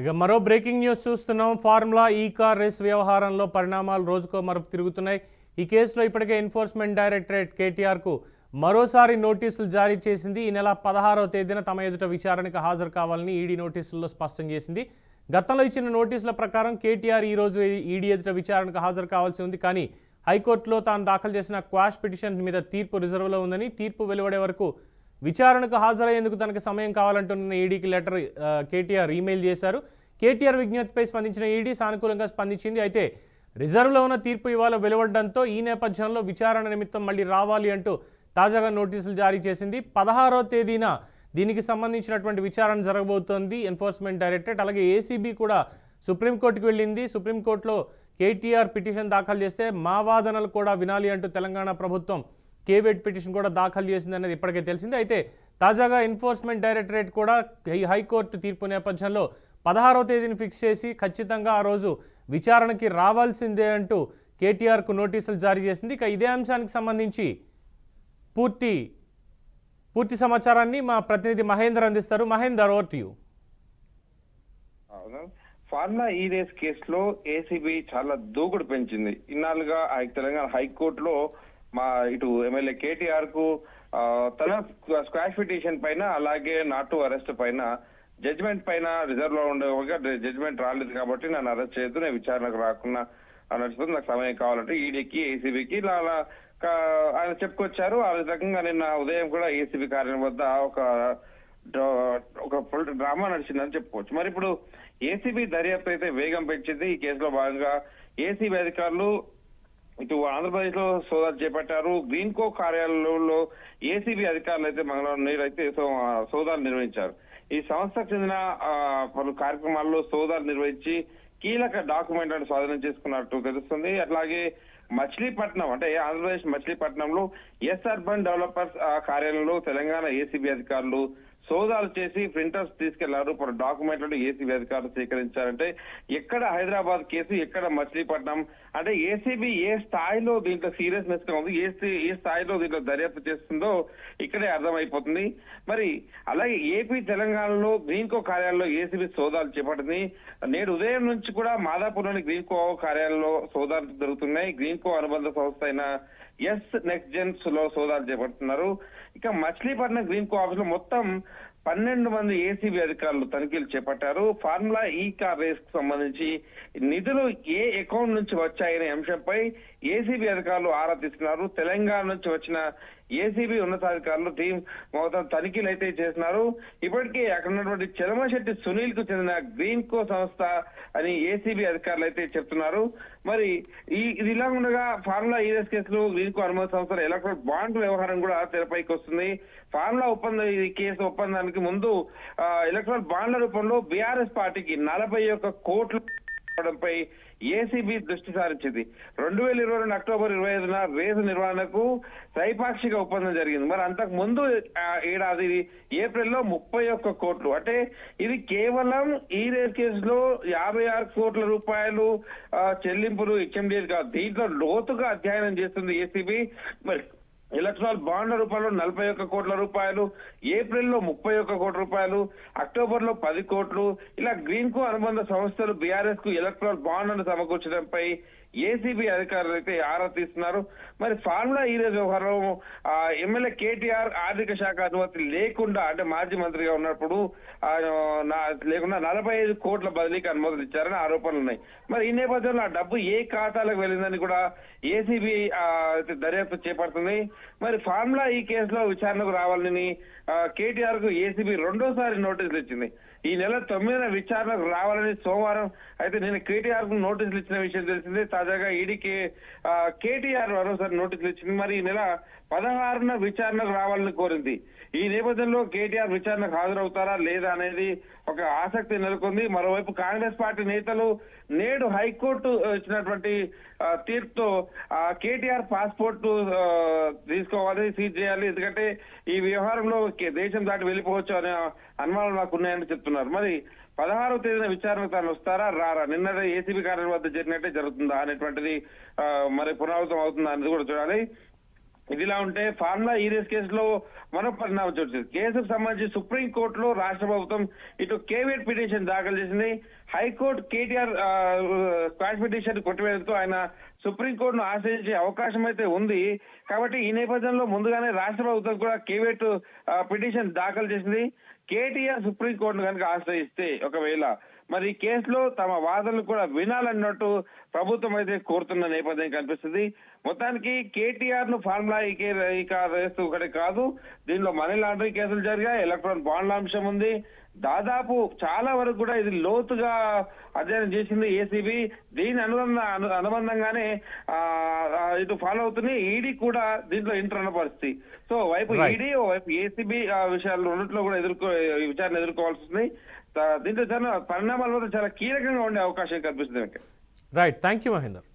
ఇక మరో breaking news చూస్తున్నాం. ఫార్ములా ఈ కార్ రేస్ వ్యవహారంలో పరిణామాలు రోజుకో మరుపు తిరుగుతున్నాయి. ఈ కేసులో ఇప్పటికే ఎన్ఫోర్స్మెంట్ డైరెక్టరేట్ కేటీఆర్కు మరోసారి నోటీసులు జారీ చేసింది. ఈ నెల 16వ తేదీన తమ ఎదుట విచారణకు హాజరు కావాలని ఈడీ నోటీసుల్లో స్పష్టం చేసింది. గతంలో ఇచ్చిన నోటీసుల ప్రకారం కేటీఆర్ ఈరోజు ఈడీ ఎదుట విచారణకు హాజరు కావాల్సి ఉంది. కానీ హైకోర్టులో తాను దాఖలు చేసిన క్వాష్ పిటిషన్ మీద తీర్పు రిజర్వ్లో ఉందని, తీర్పు వెలువడే వరకు విచారణకు హాజరయ్యేందుకు తనకు సమయం కావాలంటున్న ఈడీకి లెటర్ కేటీఆర్ ఈమెయిల్ చేశారు. కేటీఆర్ విజ్ఞప్తిపై స్పందించిన ఈడీ సానుకూలంగా స్పందించింది. అయితే రిజర్వ్లో ఉన్న తీర్పు ఇవాళ వెలువడడంతో ఈ నేపథ్యంలో విచారణ నిమిత్తం మళ్ళీ రావాలి అంటూ తాజాగా నోటీసులు జారీ చేసింది. 16వ తేదీన దీనికి సంబంధించినటువంటి విచారణ జరగబోతోంది ఎన్ఫోర్స్మెంట్ డైరెక్టరేట్. అలాగే ఏసీబీ కూడా సుప్రీంకోర్టుకు వెళ్ళింది. సుప్రీంకోర్టులో కేటీఆర్ పిటిషన్ దాఖలు చేస్తే మా వాదనలు కూడా వినాలి అంటూ తెలంగాణ ప్రభుత్వం కేవేట్ పిటిషన్ కూడా దాఖలు చేసింది అనేది ఇప్పటికే తెలిసింది. అయితే తాజాగా ఎన్ఫోర్స్మెంట్ డైరెక్టరేట్ కూడా ఈ హైకోర్టు తీర్పు నేపథ్యంలో 16వ తేదీని ఫిక్స్ చేసి ఖచ్చితంగా ఆ రోజు విచారణకి రావాల్సిందే అంటూ కేటీఆర్కు నోటీసులు జారీ చేసింది. ఇక ఇదే అంశానికి సంబంధించి పూర్తి సమాచారాన్ని మా ప్రతినిధి మహేందర్ అందిస్తారు. Mahender, over to you. Formula ఈ రేస్ కేసులో ఏసీబీ చాలా దూకుడు పెంచింది. ఇన్నాళ్ళుగా తెలంగాణ హైకోర్టులో మా ఇటు ఎమ్మెల్యే కేటీఆర్ కు తన స్క్వాష్ పిటిషన్ పైన, అలాగే నాట్ టు అరెస్ట్ పైన జడ్జిమెంట్ పైన రిజర్వ్ లో ఉండగా జడ్జిమెంట్ రాలేదు కాబట్టి నన్ను అరెస్ట్ చేయొద్దు, నేను విచారణకు రాకుండా నడుస్తుంది, నాకు సమయం కావాలంటే ఈడీకి ఏసీబీకి ఇలా ఆయన చెప్పుకొచ్చారు. ఆ రకంగా నిన్న ఉదయం కూడా ఏసీబీ కార్యాలయం వద్ద ఒక డ్రామా నడిచిందని చెప్పుకోవచ్చు. మరి ఇప్పుడు ఏసీబీ దర్యాప్తు అయితే వేగం పెంచింది. ఈ కేసులో భాగంగా ఏసీబీ అధికారులు ఇటు ఆంధ్రప్రదేశ్ లో సోదాలు చేపట్టారు. గ్రీన్ కో కార్యాలయంలో ఏసీబీ అధికారులు అయితే మంగళవారం నేడైతే సోదాలు నిర్వహించారు. ఈ సంస్థకు చెందిన పలు కార్యక్రమాల్లో సోదాలు నిర్వహించి కీలక డాక్యుమెంట్లను స్వాధీనం చేసుకున్నట్టు తెలుస్తుంది. అట్లాగే మచిలీపట్నం అంటే ఆంధ్రప్రదేశ్ మచిలీపట్నంలో ఎస్ అర్బన్ డెవలపర్స్ కార్యాలయంలో తెలంగాణ ఏసీబీ అధికారులు సోదాలు చేసి ప్రింటర్స్ తీసుకెళ్లారు. పలు డాక్యుమెంట్లను ఏసీబీ అధికారులు సేకరించారంటే ఎక్కడ హైదరాబాద్ కేసు, ఎక్కడ మచిలీపట్నం అంటే ఏసీబీ ఏ స్థాయిలో దీంట్లో సీరియస్నెస్ గా ఉంది, ఏ స్థాయిలో దీంట్లో దర్యాప్తు చేస్తుందో ఇక్కడే అర్థమైపోతుంది. మరి అలాగే ఏపీ తెలంగాణలో గ్రీన్ కో కార్యాలయంలో ఏసీబీ సోదాలు చేపట్టింది. నేడు ఉదయం నుంచి కూడా మాదాపూర్లోని గ్రీన్ కో కార్యాలయంలో సోదాలు జరుగుతున్నాయి. గ్రీన్ కో అనుబంధ సంస్థ అయిన ఎస్ నెక్స్ట్ జెన్స్ లో సోదాలు చేపడుతున్నారు. ఇక మచిలీపట్నం గ్రీన్ కో ఆఫీస్ లో మొత్తం 12 మంది ఏసీబీ అధికారులు తనిఖీలు చేపట్టారు. ఫార్ములా ఈ కార్ రేస్ కు సంబంధించి నిధులు ఏ అకౌంట్ నుంచి వచ్చాయనే అంశంపై ఏసీబీ అధికారులు ఆరా తీస్తున్నారు. తెలంగాణ నుంచి వచ్చిన ఏసీబీ ఉన్నతాధికారులు టీం మొత్తం తనిఖీలు అయితే చేస్తున్నారు. ఇప్పటికే అక్కడ ఉన్నటువంటి చలమశెట్టి సునీల్ కు చెందిన గ్రీన్ కో సంస్థ అని ఏసీబీ అధికారులు అయితే చెప్తున్నారు. మరి ఇది ఇలా ఉండగా ఫార్ములా ఈ రేస్ కేసులో గ్రీన్ కో అనుమతి సంస్థల ఎలక్ట్రల్ బాండ్ వ్యవహారం కూడా తెరపైకి వస్తుంది. ఫార్ములా ఈ కేసు ఒప్పందానికి ముందు ఎలక్ట్రల్ బాండ్ల రూపంలో బీఆర్ఎస్ పార్టీకి 41 కోట్లు పై ఏసీబీ దృష్టి సారించింది. 2022 అక్టోబర్ 25న రేసు నిర్వహణకు ద్వైపాక్షిక ఒప్పందం జరిగింది. మరి అంతకు ముందు ఏడాది ఏప్రిల్లో 31 కోట్లు అంటే ఇది కేవలం ఈ రేస్ కేసులో 56 కోట్ల రూపాయలు చెల్లింపులు హెచ్ఎండిఎల్ కాదు. దీంట్లో లోతుగా అధ్యయనం చేస్తుంది ఏసీబీ. మరి ఎలక్ట్రల్ బాండ్ల రూపంలో 41 కోట్ల రూపాయలు, ఏప్రిల్లో 31 కోట్ల రూపాయలు, అక్టోబర్ లో 10 కోట్లు ఇలా గ్రీన్ కో అనుబంధ సంస్థలు బీఆర్ఎస్ కు ఎలక్ట్రల్ బాండ్లను సమకూర్చడంపై ఏసీబీ అధికారులు అయితే ఆరా తీస్తున్నారు. మరి ఫార్ములా ఈ రోజు వ్యవహారం ఎమ్మెల్యే కేటీఆర్ ఆర్థిక శాఖ అనుమతి లేకుండా అంటే మాజీ మంత్రిగా ఉన్నప్పుడు లేకుండా 45 కోట్ల బదిలీకి అనుమతులు ఇచ్చారని ఆరోపణలు ఉన్నాయి. మరి ఈ నేపథ్యంలో ఆ డబ్బు ఏ ఖాతాలకు వెళ్ళిందని కూడా ఏసీబీ దర్యాప్తు చేపడుతుంది. మరి ఫార్ములా ఈ కేసులో విచారణకు రావాలని కేటీఆర్ కు ఏసీబీ రెండోసారి నోటీసులు ఇచ్చింది. ఈ నెల 9న విచారణకు రావాలని సోమవారం అయితే నేను కేటీఆర్ కు నోటీసులు ఇచ్చిన విషయం తెలిసిందే. తాజాగా ఈడీకి కేటీఆర్ మరోసారి నోటీసులు ఇచ్చింది. మరి ఈ నెల 16న విచారణకు రావాలని కోరింది. ఈ నేపథ్యంలో కేటీఆర్ విచారణకు హాజరవుతారా లేదా అనేది ఒక ఆసక్తి నెలకొంది. మరోవైపు కాంగ్రెస్ పార్టీ నేతలు నేడు హైకోర్టు ఇచ్చినటువంటి తీర్పుతో కేటీఆర్ పాస్పోర్ట్ తీసుకోవాలి, సీజ్ చేయాలి, ఎందుకంటే ఈ వ్యవహారంలో దేశం దాటి వెళ్ళిపోవచ్చు అనే అనుమానాలు నాకు ఉన్నాయని చెప్తున్నారు. మరి 16వ తేదీన విచారణకు తాను వస్తారా రారా, నిన్న ఏసీబీ కార్యాలయం వద్ద జరిగినట్టే జరుగుతుందా అనేటువంటిది మరి పునరావృతం అవుతుందా అనేది కూడా చూడాలి. ఇదిలా ఉంటే ఫార్ములా ఈ రేస్ కేసులో మరో పరిణామం చోటు కేసుకు సంబంధించి సుప్రీంకోర్టులో రాష్ట్ర ప్రభుత్వం ఇటు కేవియట్ పిటిషన్ దాఖలు చేసింది. హైకోర్టు కేటీఆర్ క్వాష్ పిటిషన్ కొట్టివేయడంతో ఆయన సుప్రీంకోర్టును ఆశ్రయించే అవకాశం అయితే ఉంది. కాబట్టి ఈ నేపథ్యంలో ముందుగానే రాష్ట్ర ప్రభుత్వం కూడా కేవియట్ పిటిషన్ దాఖలు చేసింది. కేటీఆర్ సుప్రీంకోర్టును కనుక ఆశ్రయిస్తే ఒకవేళ మరి ఈ కేసులో తమ వాదనలు కూడా వినాలన్నట్టు ప్రభుత్వం అయితే కోరుతున్న నేపథ్యం కనిపిస్తుంది. మొత్తానికి కేటీఆర్ ను ఫార్ములా ఈ కార్ రేసు ఒకటి కాదు, దీనిలో మనీ లాండరింగ్ కేసులు జరిగాయి, ఎలక్ట్రానిక్ బాండ్ల అంశం ఉంది. దాదాపు చాలా వరకు కూడా ఇది లోతుగా అధ్యయనం చేసింది ఏసీబీ. దీని అనుబంధంగానే ఇటు ఫాలో అవుతుంది. ఈడీ కూడా దీంట్లో ఎంటర్ అన్న పరిస్థితి. సో వైపు ఈడీ వైపు ఏసీబీ విషయాలు రెండింటిలో కూడా విచారణ ఎదుర్కోవాల్సి ఉంది. దీంట్లో చాలా పరిణామాలు చాలా కీలకంగా ఉండే అవకాశం కనిపిస్తుంది. Right, thank you Mahender.